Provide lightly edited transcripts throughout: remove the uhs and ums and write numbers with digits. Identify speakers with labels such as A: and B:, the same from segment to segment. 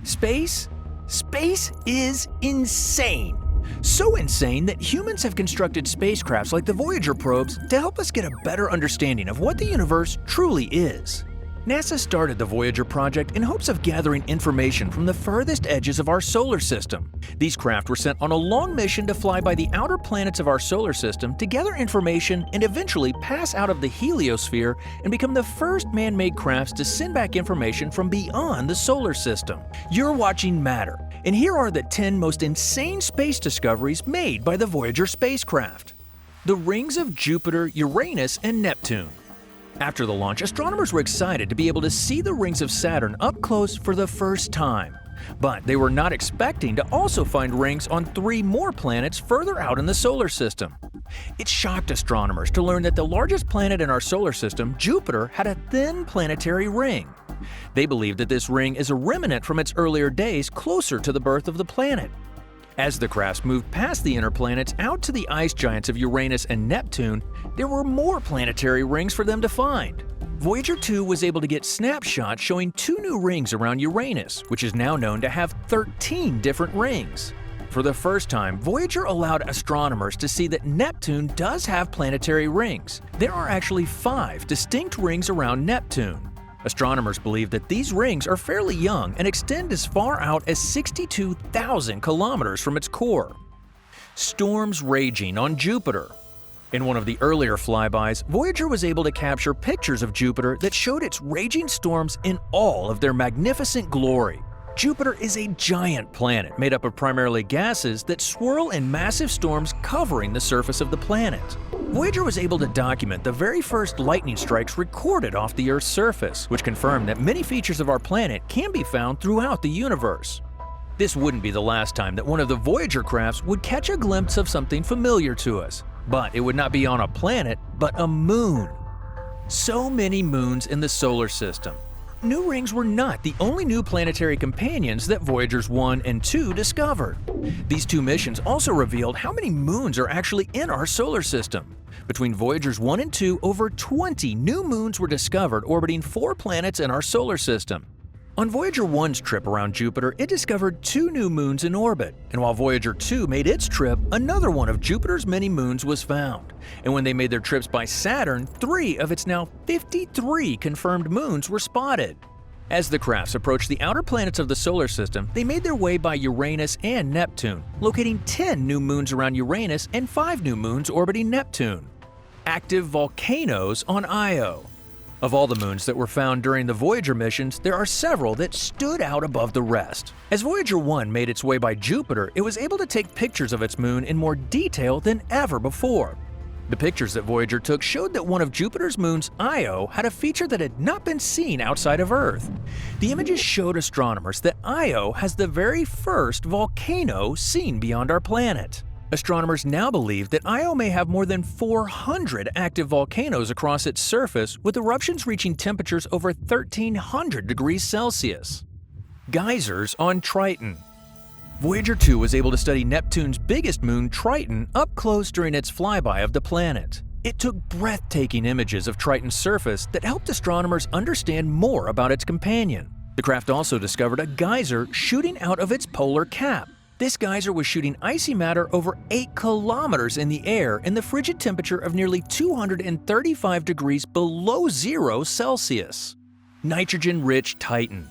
A: Space? Space is insane. So insane that humans have constructed spacecrafts like the Voyager probes to help us get a better understanding of what the universe truly is. NASA started the Voyager project in hopes of gathering information from the furthest edges of our solar system. These craft were sent on a long mission to fly by the outer planets of our solar system to gather information and eventually pass out of the heliosphere and become the first man-made crafts to send back information from beyond the solar system. You're watching Matter, and here are the 10 most insane space discoveries made by the Voyager spacecraft. The rings of Jupiter, Uranus, and Neptune. After the launch, astronomers were excited to be able to see the rings of Saturn up close for the first time. But they were not expecting to also find rings on 3 more planets further out in the solar system. It shocked astronomers to learn that the largest planet in our solar system, Jupiter, had a thin planetary ring. They believe that this ring is a remnant from its earlier days closer to the birth of the planet. As the crafts moved past the inner planets out to the ice giants of Uranus and Neptune, there were more planetary rings for them to find. Voyager 2 was able to get snapshots showing 2 new rings around Uranus, which is now known to have 13 different rings. For the first time, Voyager allowed astronomers to see that Neptune does have planetary rings. There are actually 5 distinct rings around Neptune. Astronomers believe that these rings are fairly young and extend as far out as 62,000 kilometers from its core. Storms raging on Jupiter. In one of the earlier flybys, Voyager was able to capture pictures of Jupiter that showed its raging storms in all of their magnificent glory. Jupiter is a giant planet made up of primarily gases that swirl in massive storms covering the surface of the planet. Voyager was able to document the very first lightning strikes recorded off the Earth's surface, which confirmed that many features of our planet can be found throughout the universe. This wouldn't be the last time that one of the Voyager crafts would catch a glimpse of something familiar to us, but it would not be on a planet, but a moon. So many moons in the solar system. New rings were not the only new planetary companions that Voyagers 1 and 2 discovered. These 2 missions also revealed how many moons are actually in our solar system. Between Voyagers 1 and 2, over 20 new moons were discovered orbiting 4 planets in our solar system. On Voyager 1's trip around Jupiter, it discovered 2 new moons in orbit, and while Voyager 2 made its trip, another one of Jupiter's many moons was found. And when they made their trips by Saturn, 3 of its now 53 confirmed moons were spotted. As the crafts approached the outer planets of the solar system, they made their way by Uranus and Neptune, locating 10 new moons around Uranus and 5 new moons orbiting Neptune. Active volcanoes on Io. Of all the moons that were found during the Voyager missions, there are several that stood out above the rest. As Voyager 1 made its way by Jupiter, it was able to take pictures of its moon in more detail than ever before. The pictures that Voyager took showed that one of Jupiter's moons, Io, had a feature that had not been seen outside of Earth. The images showed astronomers that Io has the very first volcano seen beyond our planet. Astronomers now believe that Io may have more than 400 active volcanoes across its surface, with eruptions reaching temperatures over 1,300 degrees Celsius. Geysers on Triton. Voyager 2 was able to study Neptune's biggest moon, Triton, up close during its flyby of the planet. It took breathtaking images of Triton's surface that helped astronomers understand more about its companion. The craft also discovered a geyser shooting out of its polar cap. This geyser was shooting icy matter over 8 kilometers in the air in the frigid temperature of nearly 235 degrees below 0 Celsius. Nitrogen-rich Titan.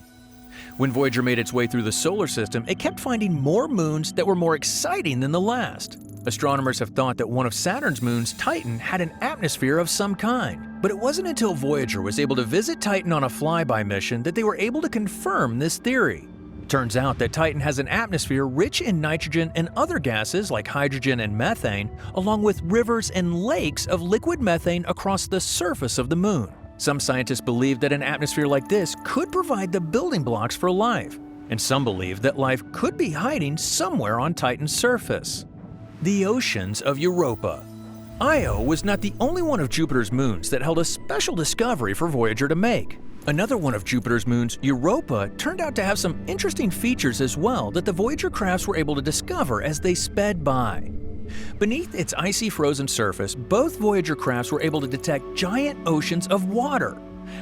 A: When Voyager made its way through the solar system, it kept finding more moons that were more exciting than the last. Astronomers have thought that one of Saturn's moons, Titan, had an atmosphere of some kind, but it wasn't until Voyager was able to visit Titan on a flyby mission that they were able to confirm this theory. Turns out that Titan has an atmosphere rich in nitrogen and other gases like hydrogen and methane, along with rivers and lakes of liquid methane across the surface of the moon. Some scientists believe that an atmosphere like this could provide the building blocks for life, and some believe that life could be hiding somewhere on Titan's surface. The oceans of Europa. Io was not the only one of Jupiter's moons that held a special discovery for Voyager to make. Another one of Jupiter's moons, Europa, turned out to have some interesting features as well that the Voyager crafts were able to discover as they sped by. Beneath its icy frozen surface, both Voyager crafts were able to detect giant oceans of water.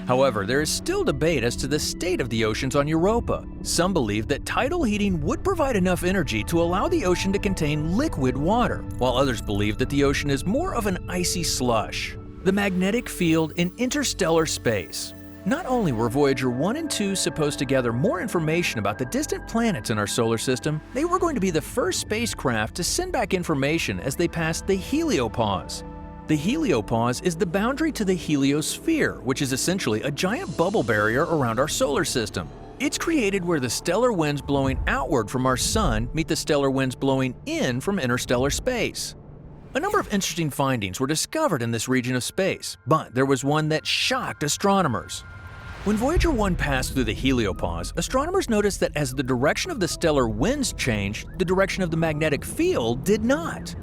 A: However, there is still debate as to the state of the oceans on Europa. Some believe that tidal heating would provide enough energy to allow the ocean to contain liquid water, while others believe that the ocean is more of an icy slush. The magnetic field in interstellar space. Not only were Voyager 1 and 2 supposed to gather more information about the distant planets in our solar system, they were going to be the first spacecraft to send back information as they passed the HELIOPAUSE. The HELIOPAUSE is the boundary to the heliosphere, which is essentially a giant bubble barrier around our solar system. It's created where the stellar winds blowing outward from our Sun meet the stellar winds blowing in from interstellar space. A number of interesting findings were discovered in this region of space, but there was one that shocked astronomers. When Voyager 1 passed through the HELIOPAUSE, astronomers noticed that as the direction of the stellar winds changed, the direction of the magnetic field did not.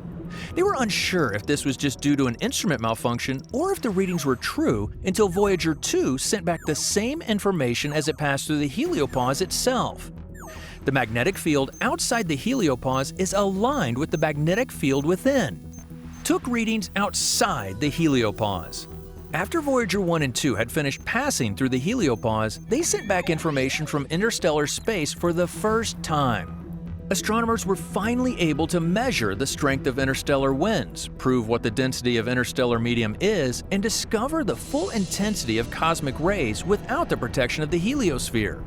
A: They were unsure if this was just due to an instrument malfunction or if the readings were true until Voyager 2 sent back the same information as it passed through the HELIOPAUSE itself. The magnetic field outside the HELIOPAUSE is aligned with the magnetic field within. Took readings outside the HELIOPAUSE. After Voyager 1 and 2 had finished passing through the HELIOPAUSE, they sent back information from interstellar space for the first time. Astronomers were finally able to measure the strength of interstellar winds, prove what the density of interstellar medium is, and discover the full intensity of cosmic rays without the protection of the heliosphere.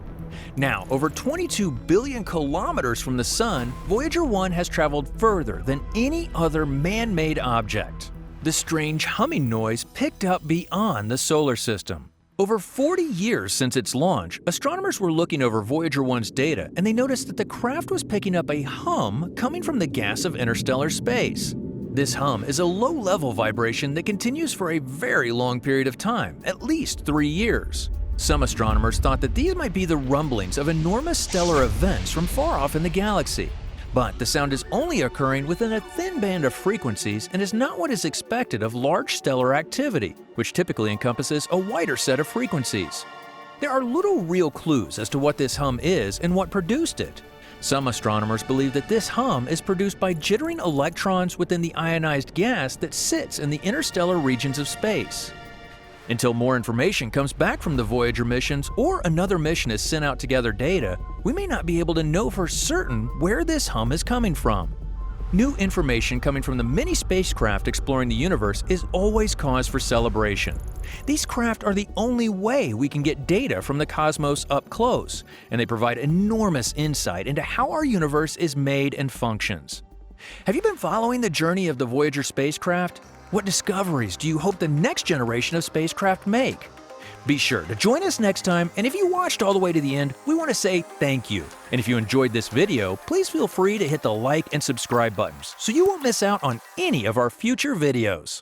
A: Now, over 22 billion kilometers from the Sun, Voyager 1 has traveled further than any other man-made object. The strange humming noise picked up beyond the solar system. Over 40 years since its launch, astronomers were looking over Voyager 1's data and they noticed that the craft was picking up a hum coming from the gas of interstellar space. This hum is a low-level vibration that continues for a very long period of time, at least 3 years. Some astronomers thought that these might be the rumblings of enormous stellar events from far off in the galaxy. But the sound is only occurring within a thin band of frequencies and is not what is expected of large stellar activity, which typically encompasses a wider set of frequencies. There are little real clues as to what this hum is and what produced it. Some astronomers believe that this hum is produced by jittering electrons within the ionized gas that sits in the interstellar regions of space. Until more information comes back from the Voyager missions or another mission is sent out to gather data, we may not be able to know for certain where this hum is coming from. New information coming from the many spacecraft exploring the universe is always cause for celebration. These craft are the only way we can get data from the cosmos up close, and they provide enormous insight into how our universe is made and functions. Have you been following the journey of the Voyager spacecraft? What discoveries do you hope the next generation of spacecraft make? Be sure to join us next time, and if you watched all the way to the end, we want to say thank you. And if you enjoyed this video, please feel free to hit the like and subscribe buttons so you won't miss out on any of our future videos.